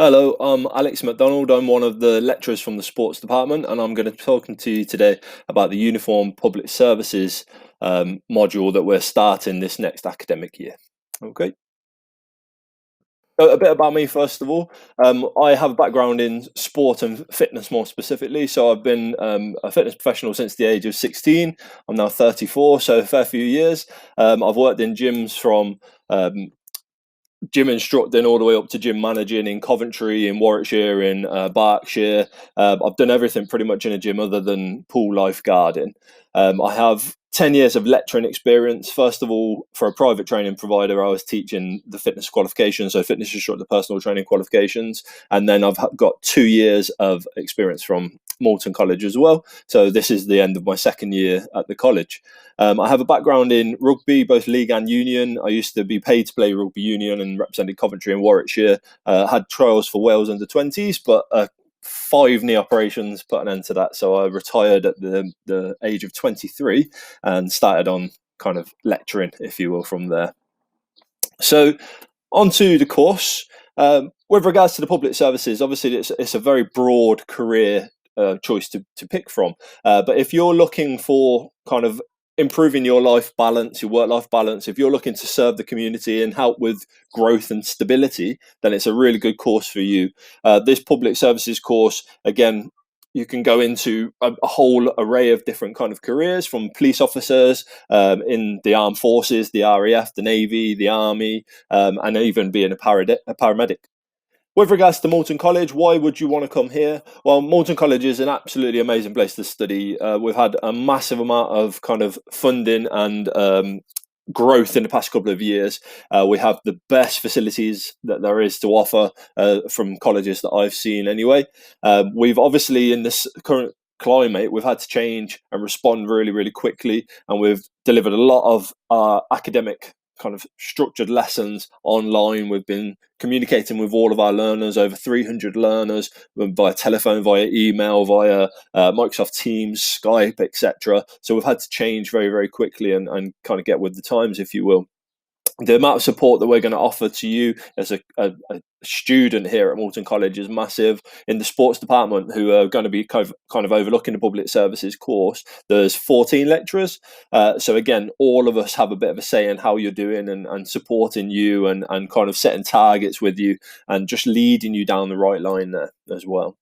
Hello, I'm Alex McDonald. I'm one of the lecturers from the sports department, and I'm going to be talking to you today about the Uniform Public Services module that we're starting this next academic year. Okay. So a bit about me, first of all. I have a background in sport and fitness more specifically. So I've been a fitness professional since the age of 16. I'm now 34, so a fair few years. I've worked in gyms from um, gym instructing all the way up to gym managing in Coventry, in Warwickshire, in Berkshire. I've done everything pretty much in a gym other than pool lifeguarding. I have 10 years of lecturing experience. First of all, for a private training provider, I was teaching the fitness qualifications, so fitness instructor personal training qualifications. And then I've got 2 years of experience from Moulton College as well. So this is the end of my second year at the college. I have a background in rugby, both league and union. I used to be paid to play rugby union and represented Coventry and Warwickshire. Had trials for Wales under 20s, but 5 knee operations put an end to that. So I retired at the age of 23 and started on kind of lecturing, if you will, from there. So onto the course. With regards to the public services, obviously it's a very broad career choice to pick from. But if you're looking for kind of improving your life balance, your work life balance, if you're looking to serve the community and help with growth and stability, then it's a really good course for you. This public services course, again, you can go into a whole array of different kind of careers, from police officers in the armed forces, the RAF, the Navy, the Army, and even being a paramedic. With regards to Moulton College, why would you want to come here? Well, Moulton College is an absolutely amazing place to study. We've had a massive amount of kind of funding and growth in the past couple of years. We have the best facilities that there is to offer from colleges that I've seen anyway. We've obviously, in this current climate, we've had to change and respond really, really quickly, and we've delivered a lot of academic kind of structured lessons online. We've been communicating with all of our learners, over 300 learners, via telephone, via email, via Microsoft Teams, Skype, etc. So we've had to change very, very quickly and kind of get with the times, if you will. The amount of support that we're going to offer to you as a student here at Moulton College is massive. In the sports department, who are going to be kind of overlooking the public services course, there's 14 lecturers. So again, all of us have a bit of a say in how you're doing and supporting you and kind of setting targets with you and just leading you down the right line there as well.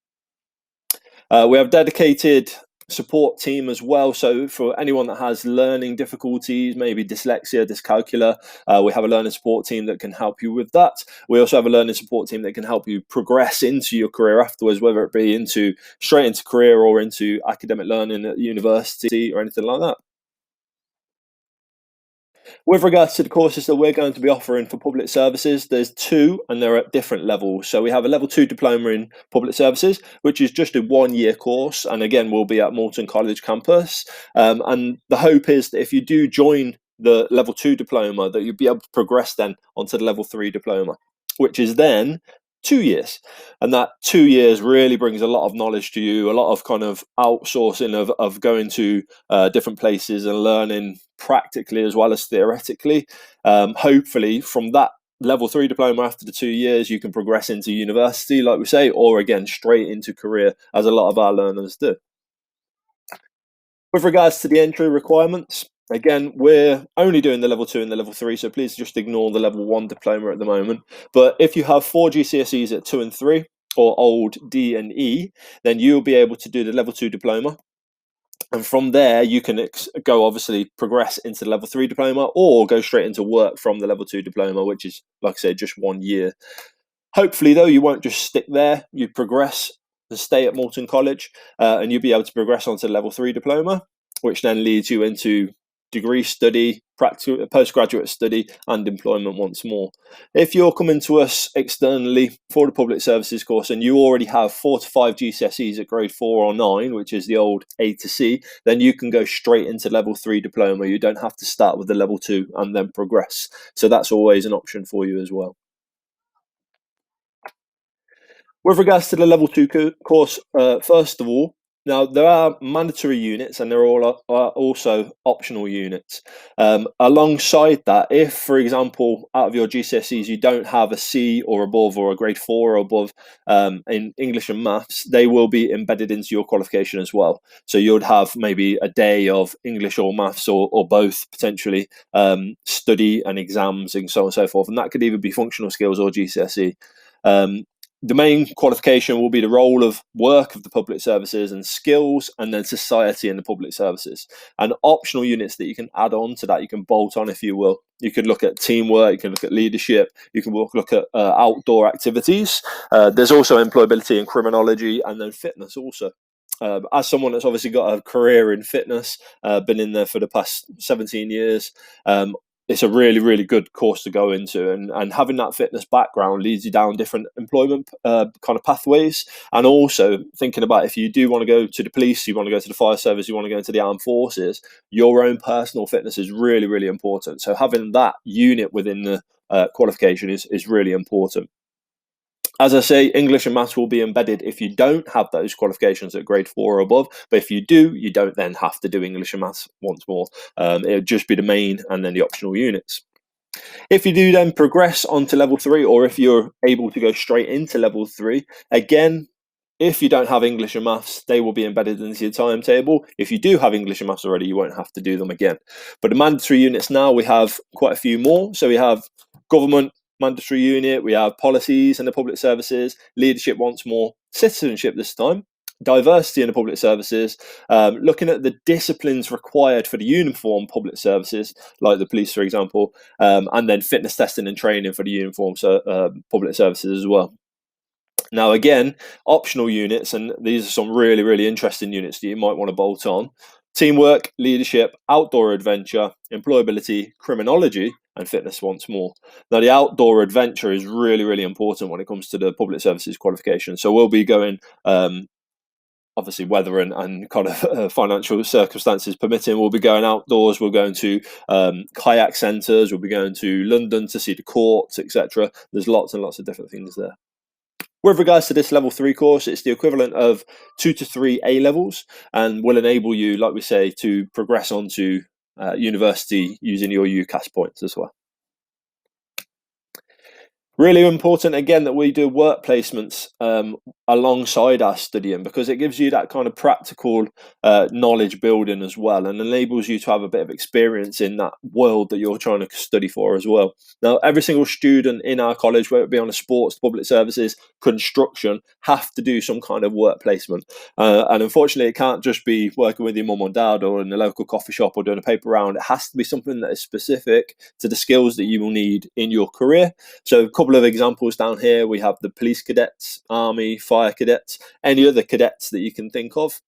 We have dedicated support team as well. So for anyone that has learning difficulties, maybe dyslexia, dyscalculia, we have a learning support team that can help you with that. We also have a learning support team that can help you progress into your career afterwards, whether it be straight into career or into academic learning at university or anything like that. With regards to the courses that we're going to be offering for public services, there's two, and they're at different levels. So we have a level 2 diploma in public services, which is just a 1 year course, and again, we'll be at Moulton College campus. And the hope is that if you do join the level 2 diploma, that you'll be able to progress then onto the level 3 diploma, which is then 2 years. And that 2 years really brings a lot of knowledge to you, a lot of kind of outsourcing of going to different places and learning practically as well as theoretically. Hopefully from that level 3 diploma, after the 2 years, you can progress into university, like we say, or again straight into career, as a lot of our learners do. With regards to the entry requirements, again, we're only doing the level 2 and the level 3, so please just ignore the level 1 diploma at the moment. But if you have 4 GCSEs at 2 and 3, or old D and E, then you'll be able to do the level 2 diploma. And from there, you can go, obviously, progress into the level 3 diploma, or go straight into work from the level 2 diploma, which is, like I said, just 1 year. Hopefully, though, you won't just stick there. You progress and stay at Moulton College, and you'll be able to progress onto the level 3 diploma, which then leads you into degree study, practical postgraduate study, and employment once more. If you're coming to us externally for the public services course and you already have 4 to 5 GCSEs at grade 4 or 9, which is the old A to C, then you can go straight into level 3 diploma. You don't have to start with the level 2 and then progress. So that's always an option for you as well. With regards to the level 2 course, first of all, Now, there are mandatory units and are also optional units. Alongside that, if, for example, out of your GCSEs, you don't have a C or above or a grade 4 or above in English and maths, they will be embedded into your qualification as well. So you'd have maybe a day of English or maths or both potentially, study and exams and so on and so forth. And that could either be functional skills or GCSE. The main qualification will be the role of work of the public services and skills, and then society in the public services. And optional units that you can add on to that, you can bolt on, if you will. You can look at teamwork, you can look at leadership, you can look at outdoor activities. There's also employability and criminology, and then fitness also. As someone that's obviously got a career in fitness, been in there for the past 17 years, it's a really, really good course to go into, and having that fitness background leads you down different employment kind of pathways. And also thinking about, if you do want to go to the police, you want to go to the fire service, you want to go into the armed forces, your own personal fitness is really, really important. So having that unit within the qualification is really important. As I say, English and maths will be embedded if you don't have those qualifications at grade 4 or above. But if you do, you don't then have to do English and maths once more. It would just be the main and then the optional units. If you do then progress onto level 3, or if you're able to go straight into level 3, again, if you don't have English and maths, they will be embedded into your timetable. If you do have English and maths already, you won't have to do them again. But the mandatory units now, we have quite a few more. So we have government mandatory unit, we have policies and the public services, leadership once more, citizenship this time, diversity in the public services, looking at the disciplines required for the uniform public services, like the police, for example, and then fitness testing and training for the uniform public services as well. Now, again, optional units, and these are some really, really interesting units that you might want to bolt on: teamwork, leadership, outdoor adventure, employability, criminology, and fitness once more. Now, the outdoor adventure is really, really important when it comes to the public services qualification. So we'll be going, obviously, weather and kind of financial circumstances permitting, we'll be going outdoors. We're going to kayak centres. We'll be going to London to see the courts, etc. There's lots and lots of different things there. With regards to this level 3 course, it's the equivalent of 2 to 3 A levels, and will enable you, like we say, to progress onto university using your UCAS points as well. Really important, again, that we do work placements alongside our studying, because it gives you that kind of practical knowledge building as well, and enables you to have a bit of experience in that world that you're trying to study for as well. Now, every single student in our college, whether it be on a sports, public services, construction, have to do some kind of work placement. And unfortunately, it can't just be working with your mum or dad or in the local coffee shop or doing a paper round. It has to be something that is specific to the skills that you will need in your career. So a couple of examples down here: we have the police cadets, army, fire cadets, any other cadets that you can think of.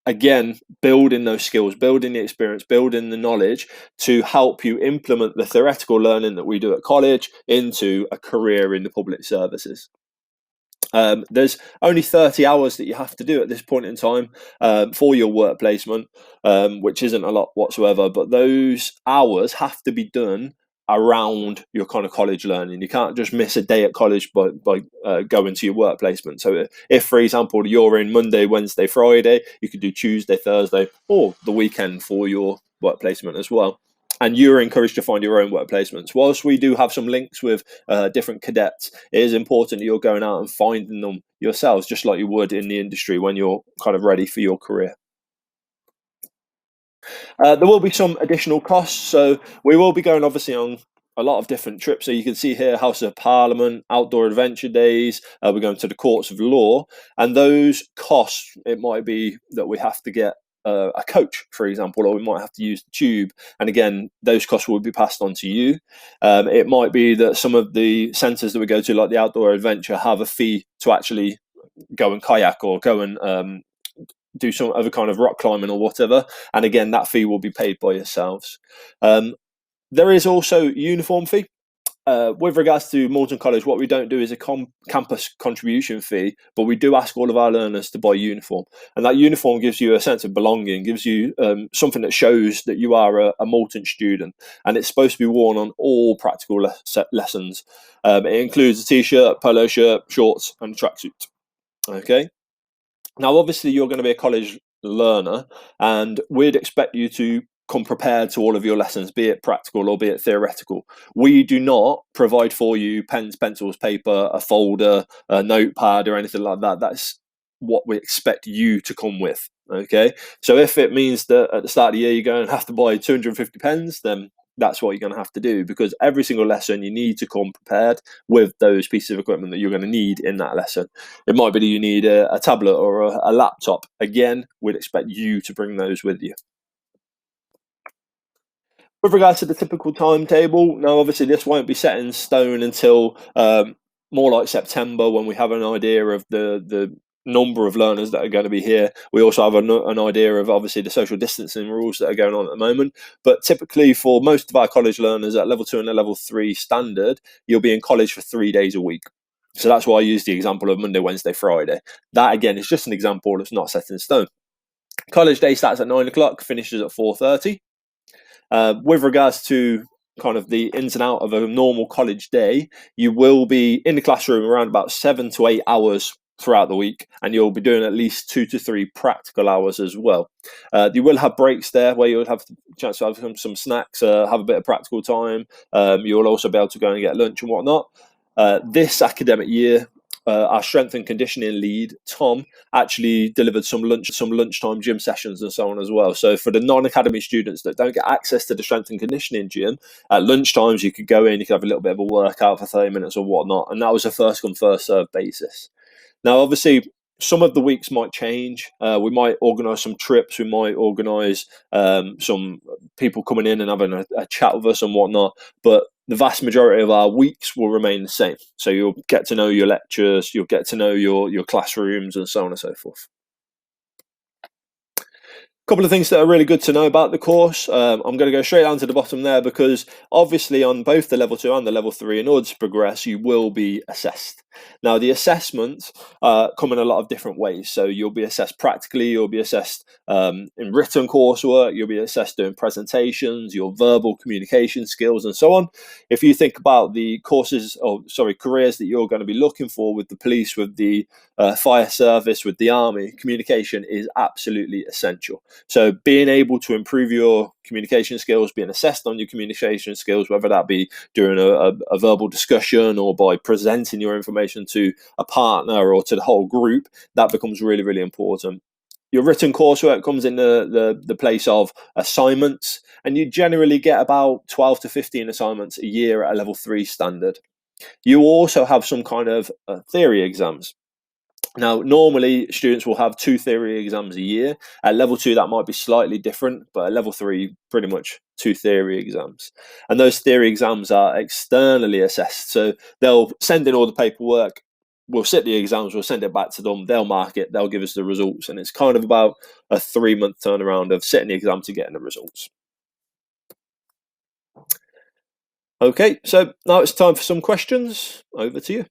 Again, building those skills, building the experience, building the knowledge to help you implement the theoretical learning that we do at college into a career in the public services. There's only 30 hours that you have to do at this point in time for your work placement, which isn't a lot whatsoever, but those hours have to be done around your kind of college learning. You can't just miss a day at college by going to your work placement. So if, for example, you're in Monday, Wednesday, Friday, you could do Tuesday, Thursday, or the weekend for your work placement as well. And you're encouraged to find your own work placements. Whilst we do have some links with different cadets, it is important that you're going out and finding them yourselves, just like you would in the industry when you're kind of ready for your career. There will be some additional costs. So we will be going, obviously, on a lot of different trips. So you can see here House of Parliament, outdoor adventure days. We're going to the courts of law. And those costs, it might be that we have to get a coach, for example, or we might have to use the tube. And again, those costs will be passed on to you. It might be that some of the centres that we go to, like the outdoor adventure, have a fee to actually go and kayak or go and do some other kind of rock climbing or whatever. And again, that fee will be paid by yourselves. There is also uniform fee. With regards to Moulton College, what we don't do is a campus contribution fee, but we do ask all of our learners to buy uniform. And that uniform gives you a sense of belonging, gives you something that shows that you are a Moulton student. And it's supposed to be worn on all practical lessons. It includes a t-shirt, polo shirt, shorts, and a tracksuit. Okay. Now, obviously, you're going to be a college learner, and we'd expect you to come prepared to all of your lessons, be it practical or be it theoretical. We do not provide for you pens, pencils, paper, a folder, a notepad, or anything like that. That's what we expect you to come with. Okay, so if it means that at the start of the year you're going to have to buy 250 pens, then that's what you're going to have to do, because every single lesson you need to come prepared with those pieces of equipment that you're going to need in that lesson. It might be that you need a tablet or a laptop. Again, we'd expect you to bring those with you. With regards to the typical timetable, now obviously this won't be set in stone until more like September, when we have an idea of the number of learners that are going to be here. We also have an idea of obviously the social distancing rules that are going on at the moment. But typically for most of our college learners at level 2 and a level 3 standard, you'll be in college for 3 days a week. So that's why I use the example of Monday, Wednesday, Friday. That again is just an example that's not set in stone. College day starts at 9 o'clock, finishes at 4:30. With regards to kind of the ins and out of a normal college day, you will be in the classroom around about 7 to 8 hours throughout the week, and you'll be doing at least 2 to 3 practical hours as well. You will have breaks there where you'll have the chance to have some snacks, have a bit of practical time. You'll also be able to go and get lunch and whatnot. This academic year, our strength and conditioning lead, Tom, actually delivered some lunchtime gym sessions and so on as well. So for the non-academy students that don't get access to the strength and conditioning gym, at lunchtimes you could go in, you could have a little bit of a workout for 30 minutes or whatnot, and that was a first come, first served basis. Now, obviously, some of the weeks might change. We might organise some trips. We might organise some people coming in and having a chat with us and whatnot. But the vast majority of our weeks will remain the same. So you'll get to know your lectures, you'll get to know your classrooms, and so on and so forth. Couple of things that are really good to know about the course. I'm going to go straight down to the bottom there, because obviously on both the level 2 and the level 3, in order to progress, you will be assessed. Now, the assessments come in a lot of different ways. So you'll be assessed practically, you'll be assessed in written coursework, you'll be assessed doing presentations, your verbal communication skills, and so on. If you think about the careers that you're going to be looking for with the police, with the fire service, with the army, communication is absolutely essential. So being able to improve your communication skills, being assessed on your communication skills, whether that be during a verbal discussion or by presenting your information to a partner or to the whole group, that becomes really, really important. Your written coursework comes in the place of assignments, and you generally get about 12 to 15 assignments a year at a level 3 standard. You also have some kind of theory exams. Now, normally students will have 2 theory exams a year. At level 2, that might be slightly different, but at level 3, pretty much 2 theory exams. And those theory exams are externally assessed. So they'll send in all the paperwork, we'll sit the exams, we'll send it back to them, they'll mark it, they'll give us the results. And it's kind of about a 3-month turnaround of sitting the exam to getting the results. Okay, so now it's time for some questions. Over to you.